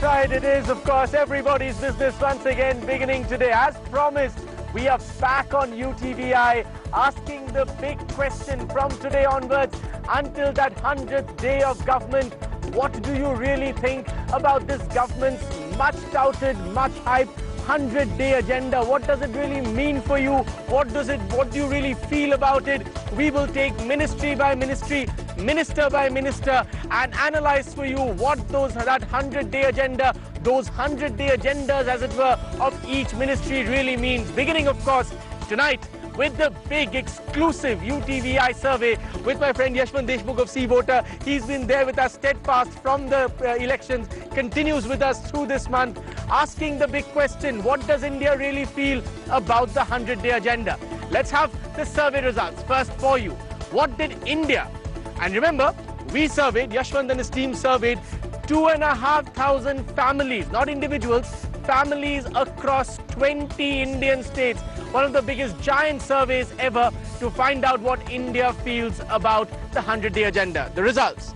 right, it is, of course, everybody's business once again beginning today. As promised, we are back on UTVI asking the big question from today onwards until that 100th day of government. What do you really think about this government's much touted, much hyped 100-day agenda? What does it really mean for you? What do you really feel about it? We will take ministry by ministry, minister by minister, and analyze for you what that 100-day agenda, those 100-day agendas, as it were, of each ministry really means. Beginning, of course, tonight with the big exclusive UTVI survey with my friend YASHWANT of C Voter. He's been there with us steadfast from the elections, continues with us through this month, asking the big question, what does India really feel about the 100-day agenda? Let's have the survey results first for you. What did India, and remember, we surveyed, YASHWANT and his team surveyed 2,500 families, not individuals, families across 20 Indian states. One of the biggest giant surveys ever to find out what India feels about the 100-day agenda. The results.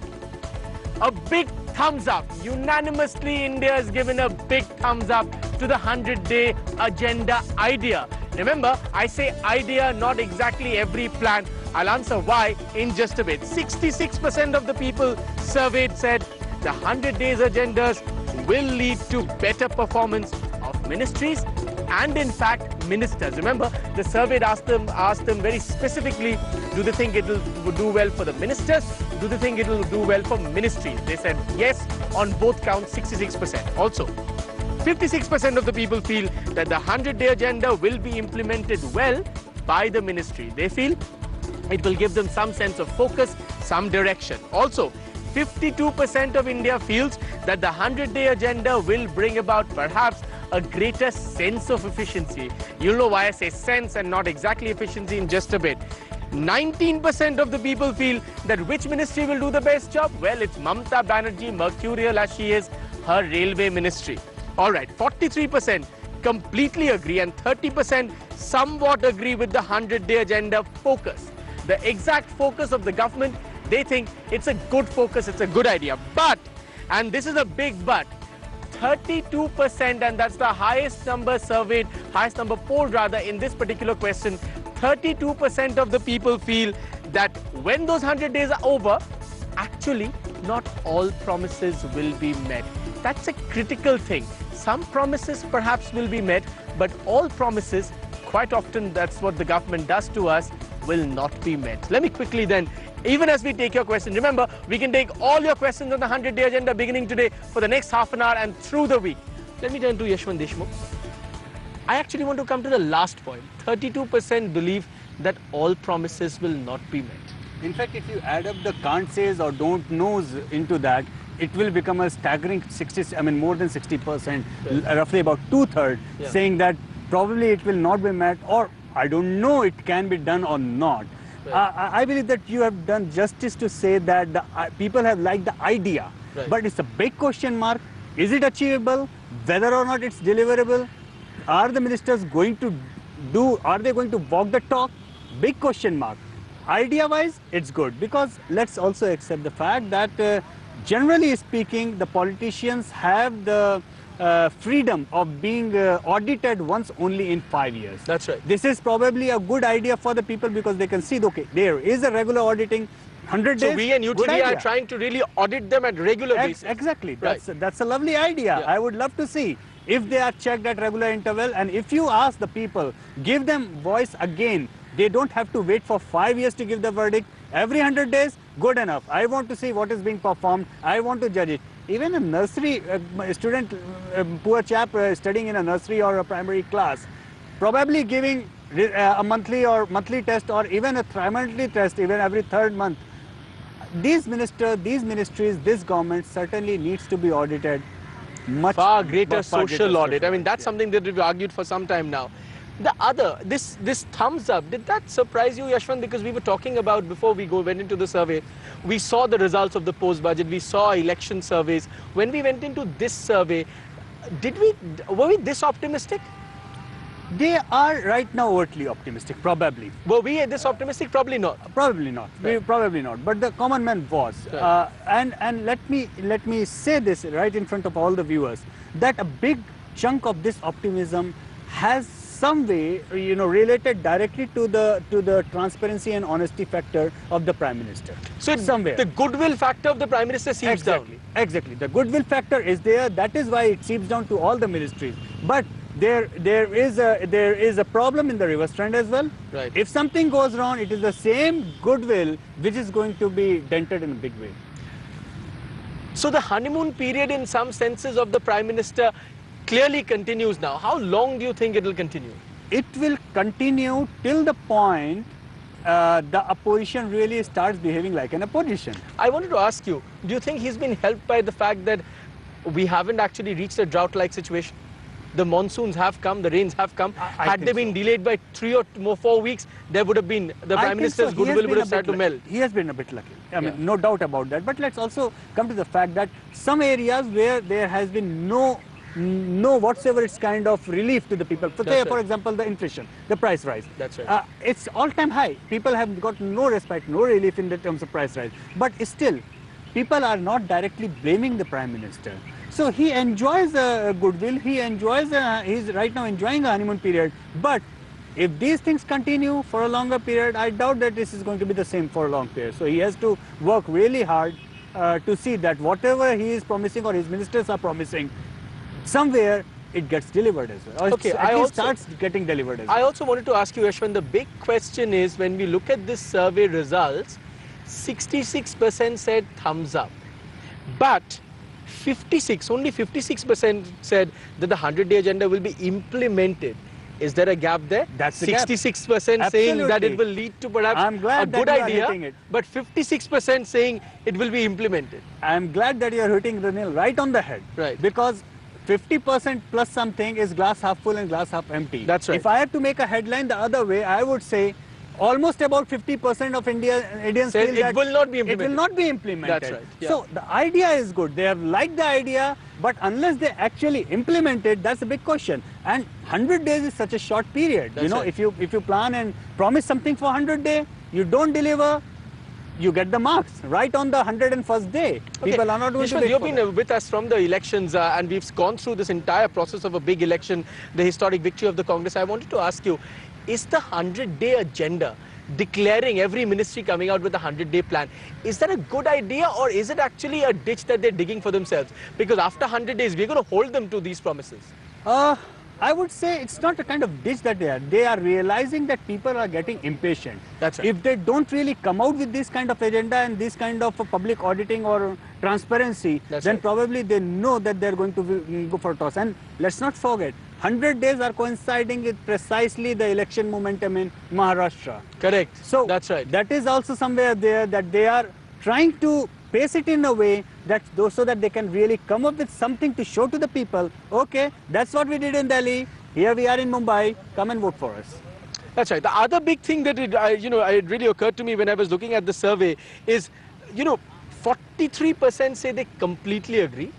A big thumbs up. Unanimously, India has given a big thumbs up to the 100-day agenda idea. Remember, I say idea, not exactly every plan. I'll answer why in just a bit. 66% of the people surveyed said the 100 days agendas will lead to better performance of ministries and, in fact, ministers. Remember, the survey asked them very specifically, do they think it will do well for the ministers? Do they think it will do well for ministries? They said yes on both counts, 66%. Also, 56% of the people feel that the 100-day agenda will be implemented well by the ministry. They feel it will give them some sense of focus, some direction. Also, 52% of India feels that the 100-day agenda will bring about perhaps a greater sense of efficiency. You'll know why I say sense and not exactly efficiency in just a bit. 19% of the people feel that which ministry will do the best job? Well, it's Mamata Banerjee, mercurial as she is, her railway ministry. All right, 43% completely agree and 30% somewhat agree with the 100-day agenda focus. The exact focus of the government, they think it's a good focus, it's a good idea. But, and this is a big but, 32%, and that's the highest number surveyed, highest number polled rather in this particular question, 32% of the people feel that when those 100 days are over, actually not all promises will be met. That's a critical thing. Some promises perhaps will be met, but all promises, quite often that's what the government does to us, will not be met. Let me quickly then, even as we take your questions, remember, we can take all your questions on the 100-day agenda beginning today for the next half an hour and through the week. Let me turn to YASHWANT Deshmukh. I actually want to come to the last point. 32% believe that all promises will not be met. In fact, if you add up the can't says or don't knows into that, it will become a staggering more than 60%, right. Roughly about two-thirds, yeah, saying that probably it will not be met, or I don't know it can be done or not. Right. I believe that you have done justice to say that the people have liked the idea, right, but it's a big question mark. Is it achievable? Whether or not it's deliverable? Are the ministers going to do, are they going to walk the talk? Big question mark. Idea-wise, it's good, because let's also accept the fact that generally speaking, the politicians have the freedom of being audited once only in 5 years. That's right. This is probably a good idea for the people because they can see, okay, there is a regular auditing, 100 days. So we and UTV are trying to really audit them at regular basis. Exactly. Right. That's a lovely idea. Yeah. I would love to see if they are checked at regular interval, and if you ask the people, give them voice again. They don't have to wait for 5 years to give the verdict. Every 100 days, good enough. I want to see what is being performed. I want to judge it. Even a nursery student, poor chap studying in a nursery or a primary class, probably giving a monthly test or even a tri-monthly test even every third month. These ministries, this government certainly needs to be audited much far greater social audit. I mean, that's something that we've argued for some time now. The other, this thumbs up, did that surprise you, YASHWANT? Because we were talking about, before we went into the survey, we saw the results of the post-budget, we saw election surveys. When we went into this survey, were we this optimistic? They are right now overtly optimistic, probably. Were we this optimistic? Probably not. Probably not. Right. Probably not. But the common man was. Right. And let me say this right in front of all the viewers, that a big chunk of this optimism has some way, related directly to the transparency and honesty factor of the Prime Minister. So somewhere the goodwill factor of the Prime Minister seeps down. Exactly. The goodwill factor is there. That is why it seeps down to all the ministries. But there is a problem in the reverse trend as well. Right. If something goes wrong, it is the same goodwill which is going to be dented in a big way. So the honeymoon period in some senses of the Prime Minister clearly continues now. How long do you think it will continue? It will continue till the point the opposition really starts behaving like an opposition. I wanted to ask you, do you think he's been helped by the fact that we haven't actually reached a drought-like situation? The monsoons have come, the rains have come. Had they been delayed by 3 or 4 weeks, there would have been, the Prime Minister's goodwill would have started to melt. He has been a bit lucky. I mean, no doubt about that. But let's also come to the fact that some areas where there has been no whatsoever it's kind of relief to the people. For example, the inflation, the price rise. That's right. It's all-time high. People have got no respite, no relief in the terms of price rise. But still, people are not directly blaming the Prime Minister. So he enjoys goodwill. He enjoys. He's right now enjoying a honeymoon period. But if these things continue for a longer period, I doubt that this is going to be the same for a long period. So he has to work really hard to see that whatever he is promising or his ministers are promising, somewhere it gets delivered as well. Or okay, it starts getting delivered as well. I also wanted to ask you, Yashwant, the big question is when we look at this survey results, 66% said thumbs up, but only 56% said that the 100-day agenda will be implemented. Is there a gap there? That's the 66% gap. saying that it will lead to perhaps a good idea, but 56% saying it will be implemented. I'm glad that you're hitting the nail right on the head. Right. Because 50% plus something is glass half full and glass half empty. That's right. If I had to make a headline the other way, I would say almost about 50% of Indians feel that it will not be implemented. It will not be implemented. That's right. Yeah. So the idea is good. They have liked the idea, but unless they actually implement it, that's a big question. And 100 days is such a short period. That's right. if you plan and promise something for 100 days, you don't deliver, you get the marks right on the 101st day. Okay. People are not going to wait. You've been with us from the elections and we've gone through this entire process of a big election, the historic victory of the Congress. I wanted to ask you, is the 100-day agenda, declaring every ministry coming out with a 100-day plan, is that a good idea or is it actually a ditch that they're digging for themselves? Because after 100 days, we're going to hold them to these promises. I would say it's not a kind of ditch that they are realizing that people are getting impatient. That's right. If they don't really come out with this kind of agenda and this kind of public auditing or transparency, then probably they know that they're going to go for a toss. And let's not forget, 100 days are coinciding with precisely the election momentum in Maharashtra. Correct. So that's right. That is also somewhere there that they are trying to pace it in a way that so that they can really come up with something to show to the people. Okay, that's what we did in Delhi. Here we are in Mumbai. Come and vote for us. That's right. The other big thing that it really occurred to me when I was looking at the survey is, 43% say they completely agree.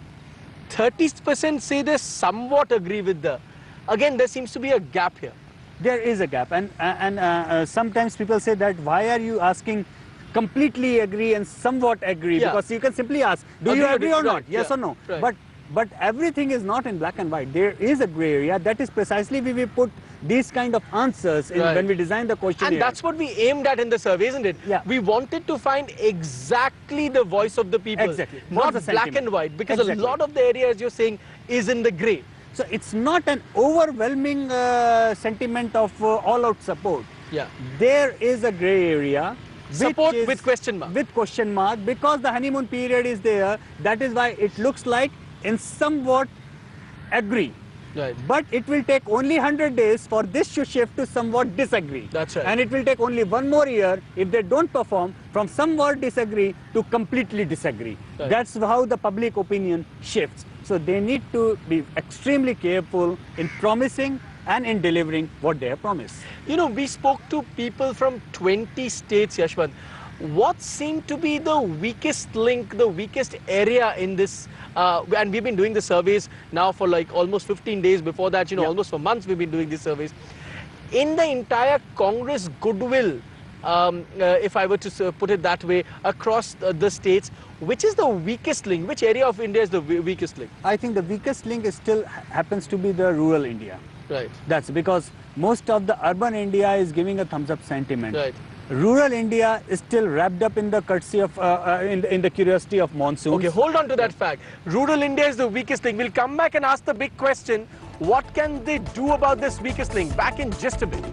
30% say they somewhat agree with the. Again, there seems to be a gap here. There is a gap, and sometimes people say that why are you asking completely agree and somewhat agree? Because you can simply ask, do you agree or not? Yes or no? Right. But everything is not in black and white. There is a gray area. That is precisely where we put these kind of answers in when we design the questionnaire. And that's what we aimed at in the survey, isn't it? Yeah. We wanted to find exactly the voice of the people. Exactly. Not black and white. Because a lot of the areas you're saying is in the gray. So it's not an overwhelming sentiment of all-out support. Yeah. There is a gray area. Support with question mark. With question mark, because the honeymoon period is there. That is why it looks like in somewhat agree. Right. But it will take only 100 days for this to shift to somewhat disagree. That's right. And it will take only one more year if they don't perform from somewhat disagree to completely disagree. Right. That's how the public opinion shifts. So they need to be extremely careful in promising and in delivering what they have promised. We spoke to people from 20 states, Yashwant. what seemed to be the weakest link, the weakest area in this? And we've been doing the surveys now for like almost 15 days. Before that, almost for months we've been doing these surveys. In the entire Congress goodwill, if I were to put it that way, across the states, which is the weakest link? Which area of India is the weakest link? I think the weakest link is still happens to be the rural India. Right. That's because most of the urban India is giving a thumbs up sentiment. Right. Rural India is still wrapped up in the courtesy of, in the curiosity of monsoons. Okay, hold on to that fact. Rural India is the weakest link. We'll come back and ask the big question. What can they do about this weakest link? Back in just a bit.